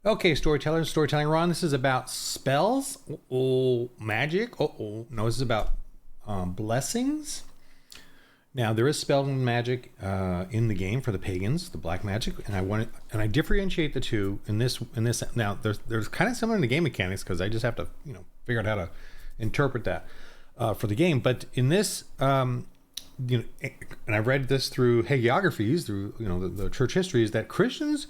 Okay, storytelling. Ron, this is about spells. Oh, magic. Oh, no, this is about blessings. Now there is spell and magic in the game for the pagans, the black magic, and I differentiate the two in this. Now there's kind of similar in the game mechanics because I just have to figure out how to interpret that for the game. But in this, and I read this through hagiographies, through the church histories, that Christians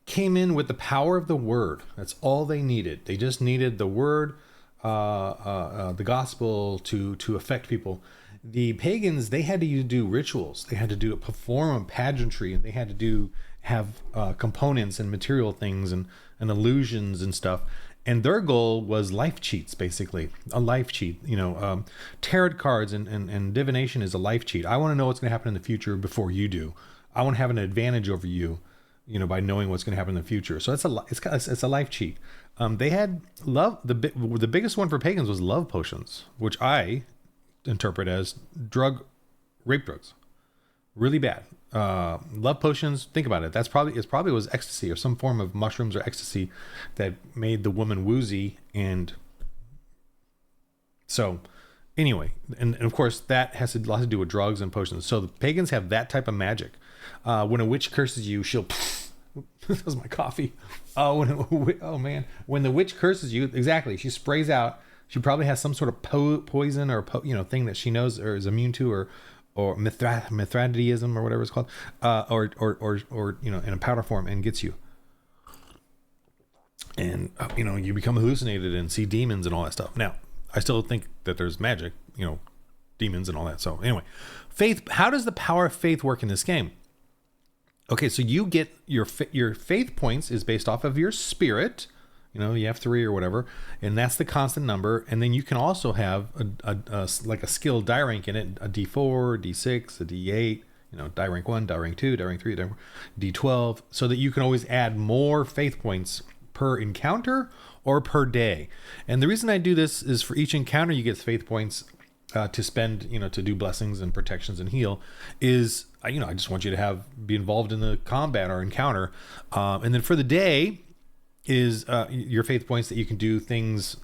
came in with the power of the word. That's all they needed. They just needed the word, the gospel to affect people. The pagans, they had to do rituals. They had to perform a pageantry, and they had to have components and material things and illusions and stuff. And their goal was life cheats, basically. A life cheat. Tarot cards and divination is a life cheat. I want to know what's going to happen in the future before you do. I want to have an advantage over you, by knowing what's going to happen in the future. So it's a life cheat. They had love. The biggest one for pagans was love potions, which I interpret as rape drugs. Really bad. Love potions, think about it. It probably was ecstasy or some form of mushrooms or ecstasy that made the woman woozy. And so anyway, and of course that has a lot to do with drugs and potions. So the pagans have that type of magic. When a witch curses you, she'll that was my coffee. Oh man, when the witch curses you, exactly, she sprays out. She probably has some sort of poison or thing that she knows or is immune to, or mithridatism or whatever it's called, or in a powder form, and gets you. And you become hallucinated and see demons and all that stuff. Now, I still think that there's magic, demons and all that. So anyway, faith. How does the power of faith work in this game? Okay, so you get your faith points is based off of your spirit. You have 3 or whatever, and that's the constant number. And then you can also have a skill die rank in it, a D4, D6, a D8, die rank 1, die rank 2, die rank 3, D12, so that you can always add more faith points per encounter or per day. And the reason I do this is for each encounter you get faith points to spend, to do blessings and protections and heal. Is I just want you to be involved in the combat or encounter, and then for the day is your faith points that you can do things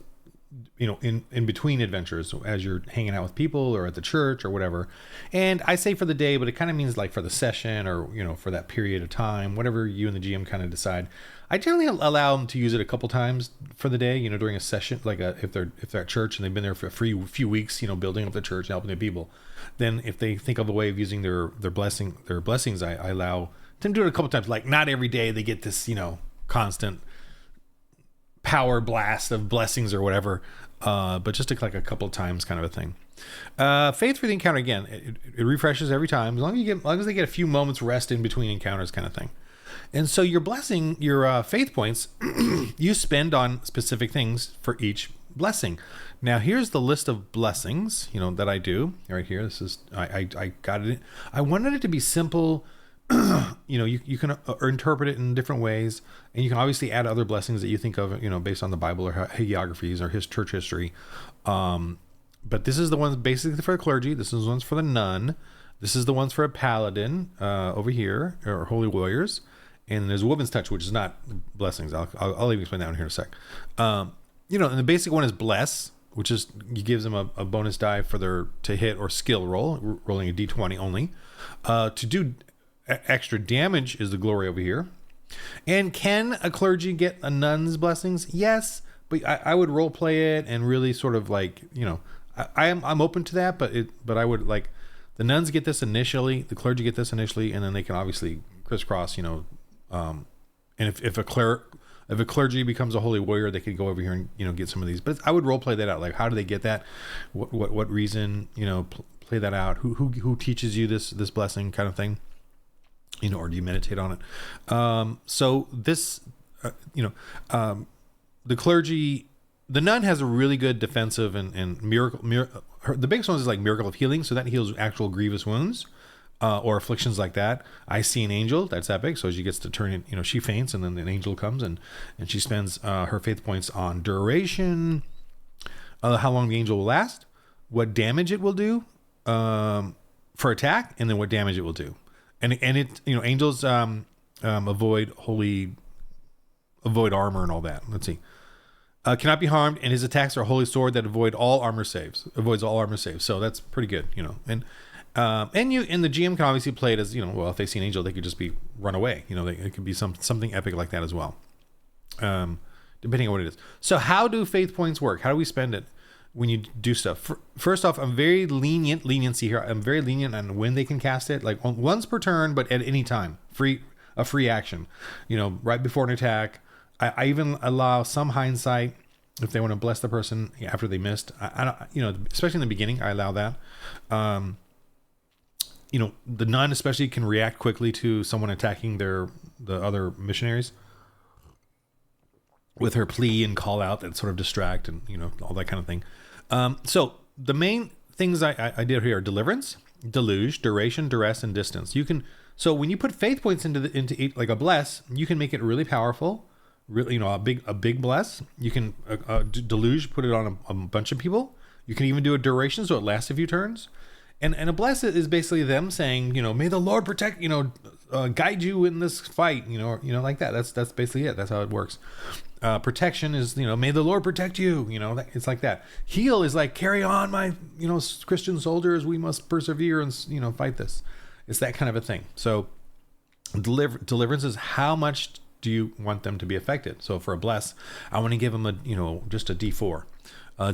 in between adventures as you're hanging out with people or at the church or whatever. And I say for the day, but it kind of means like for the session or for that period of time, whatever you and the GM kind of decide. I generally allow them to use it a couple times for the day, during a session, like if they're at church and they've been there for a few weeks, building up the church and helping the people. Then if they think of a way of using their blessings, I allow them to do it a couple times. Like not every day they get this constant power blast of blessings or whatever, but just like a couple of times kind of a thing. Faith for the encounter, again, it refreshes every time as long as they get a few moments rest in between encounters kind of thing. And so your faith points you spend on specific things for each blessing. Now here's the list of blessings that I do right here. This is I got it. I wanted it to be simple. You can interpret it in different ways, and you can obviously add other blessings that you think of, based on the Bible or hagiographies or his church history. But this is the ones basically for the clergy. This is the ones for the nun. This is the ones for a paladin over here, or holy warriors. And there's a woman's touch, which is not blessings. I'll even explain that one here in a sec. And the basic one is bless, which is gives them a bonus die for to hit or skill roll, rolling a d20 only. To do extra damage is the glory over here. And can a clergy get a nun's blessings? Yes, but I would role play it and really sort of like, I'm open to that, but I would like the nuns get this initially, the clergy get this initially, and then they can obviously crisscross, and if a clergy becomes a holy warrior, they could go over here and get some of these. But I would role play that out. Like, how do they get that? What reason? Play that out. Who teaches you this blessing kind of thing? Or do you meditate on it? So this, the clergy, the nun has a really good defensive and miracle. The biggest one is like miracle of healing. So that heals actual grievous wounds. Or afflictions like that. I see an angel. That's epic. So she gets to turn it. She faints, and then an angel comes and she spends her faith points on duration, how long the angel will last, what damage it will do for attack, and then what damage it will do. And it angels avoid holy avoid armor and all that. Let's see. Cannot be harmed, and his attacks are a holy sword that avoids all armor saves. So that's pretty good, And the GM can obviously play it as, well, if they see an angel, they could just be run away. It could be something epic like that as well. Depending on what it is. So how do faith points work? How do we spend it when you do stuff? First off, I'm very leniency here. I'm very lenient on when they can cast it, like once per turn, but at any time, a free action, right before an attack. I even allow some hindsight if they want to bless the person after they missed. I don't, especially in the beginning, I allow that. The nun especially can react quickly to someone attacking the other missionaries with her plea and call out that sort of distract and, all that kind of thing. So the main things I did here are deliverance, deluge, duration, duress, and distance. So when you put faith points into like a bless, you can make it really powerful, really, a big bless. You can deluge, put it on a bunch of people. You can even do a duration, so it lasts a few turns. And a bless is basically them saying, may the Lord protect, guide you in this fight, like that. That's basically it. That's how it works. Protection is, may the Lord protect you, it's like that. Heal is like, carry on, my, Christian soldiers, we must persevere and, fight this. It's that kind of a thing. So deliverance is how much do you want them to be affected? So for a bless, I want to give them just a D4.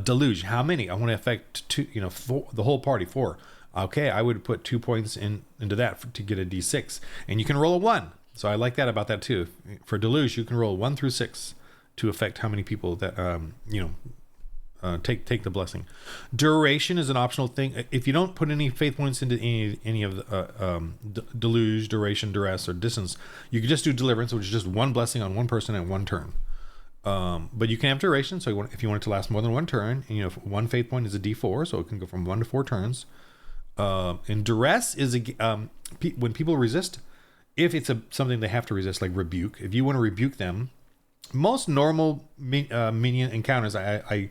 Deluge, how many? I want to affect two, the whole party, 4. Okay, I would put 2 points into that to get a D6, and you can roll a 1. So I like that about that too. For deluge, you can roll 1 through 6 to affect how many people that take the blessing. Duration is an optional thing. If you don't put any faith points into any of the deluge, duration, duress, or distance, you can just do deliverance, which is just one blessing on one person at one turn. But you can have duration. So if you want it to last more than one turn, and one faith point is a D4, so it can go from 1 to 4 turns. And duress is when people resist. If it's something they have to resist, like rebuke. If you want to rebuke them, most normal minion encounters, I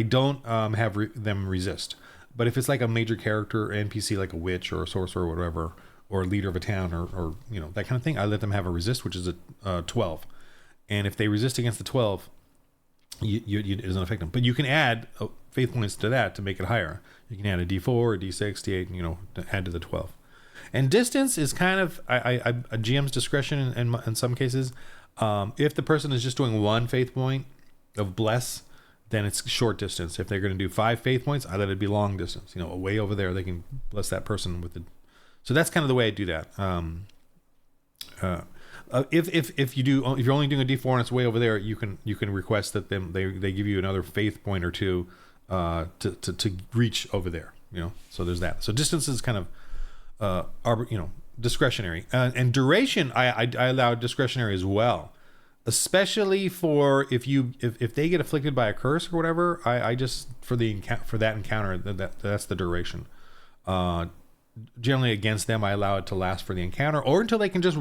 don't have them resist. But if it's like a major character NPC, like a witch or a sorcerer or whatever, or a leader of a town or that kind of thing, I let them have a resist, which is a 12. And if they resist against the 12, it doesn't affect them. But you can add faith points to that to make it higher. You can add a D4, a D6, D8, to add to the 12. And distance is kind of a GM's discretion in some cases. If the person is just doing 1 faith point of bless, then it's short distance. If they're going to do 5 faith points, I let it be long distance. Way over there, they can bless that person with it. So that's kind of the way I do that. If you're only doing a D4 and it's way over there, you can request that they give you another faith point or 2 to reach over there. So there's that. So distance is kind of discretionary, and duration I allow discretionary as well, especially for if they get afflicted by a curse or whatever. I just for that encounter that's the duration. Generally against them, I allow it to last for the encounter or until they can just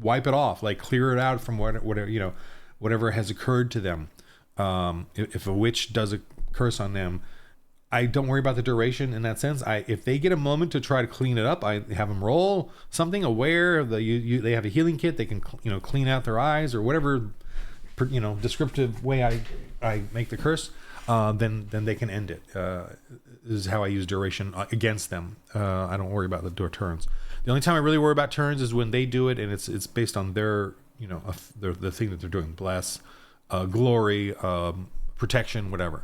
wipe it off, like clear it out from whatever has occurred to them. If a witch does a curse on them, I don't worry about the duration in that sense. If they get a moment to try to clean it up, I have them roll something aware of they have a healing kit. They can clean out their eyes or whatever descriptive way I make the curse. Then they can end it. This is how I use duration against them. I don't worry about the turns. The only time I really worry about turns is when they do it and it's based on their the thing that they're doing. Bless, glory, protection, whatever.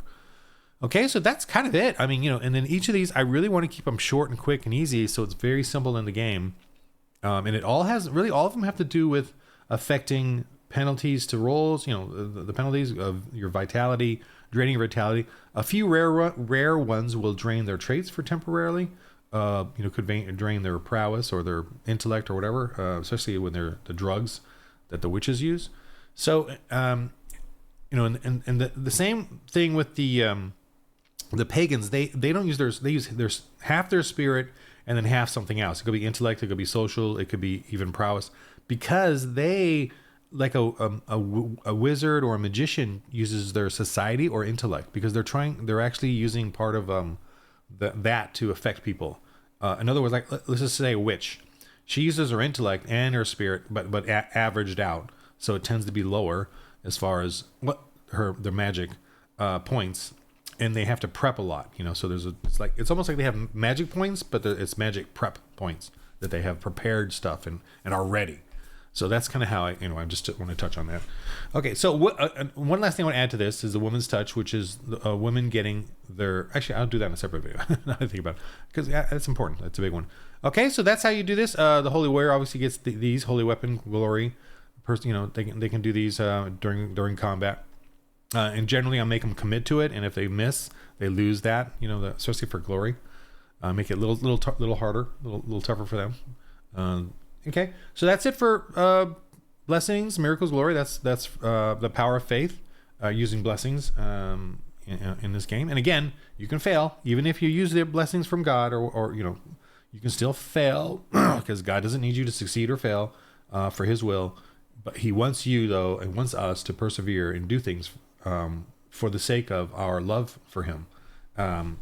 Okay, so that's kind of it. I mean, and then each of these, I really want to keep them short and quick and easy, so it's very simple in the game. And it all of them have to do with affecting penalties to rolls. The penalties of your vitality, draining your vitality. A few rare ones will drain their traits for temporarily. Could drain their prowess or their intellect or whatever, especially when they're the drugs that the witches use. So, and the same thing with the pagans. They don't use theirs. They use half their spirit and then half something else. It could be intellect, it could be social, it could be even prowess, because they, like a wizard or a magician, uses their society or intellect, because they're actually using part of that to affect people. In other words, like let's just say a witch, she uses her intellect and her spirit, but averaged out. so it tends to be lower as far as what their magic points, and they have to prep a lot. So it's almost like they have magic points, but it's magic prep points that they have prepared stuff and are ready. So that's kind of how I just want to touch on that. Okay, so one last thing I want to add to this is the woman's touch, which is women getting their... Actually, I'll do that in a separate video. Now I think about it, because that's important. That's a big one. Okay, so that's how you do this. The Holy Warrior obviously gets these Holy Weapon Glory. They can do these during combat. And generally, I make them commit to it, and if they miss, they lose that. Especially for glory, make it a little harder, a little tougher for them. Okay, so that's it for blessings, miracles, glory. That's the power of faith using blessings in this game. And again, you can fail even if you use the blessings from God, or you can still fail because God doesn't need you to succeed or fail for His will, but He wants you though, and wants us to persevere and do things for the sake of our love for Him. And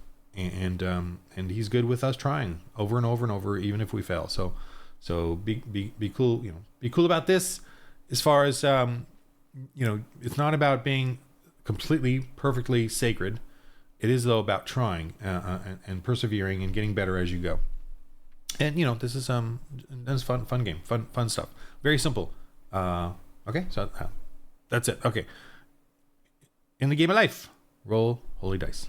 He's good with us trying over and over and over, even if we fail. So be cool, be cool about this as far as, it's not about being completely, perfectly sacred. It is though about trying and persevering and getting better as you go. And, this is fun game, fun stuff. Very simple. Okay. So that's it. Okay. In the game of life, roll holy dice.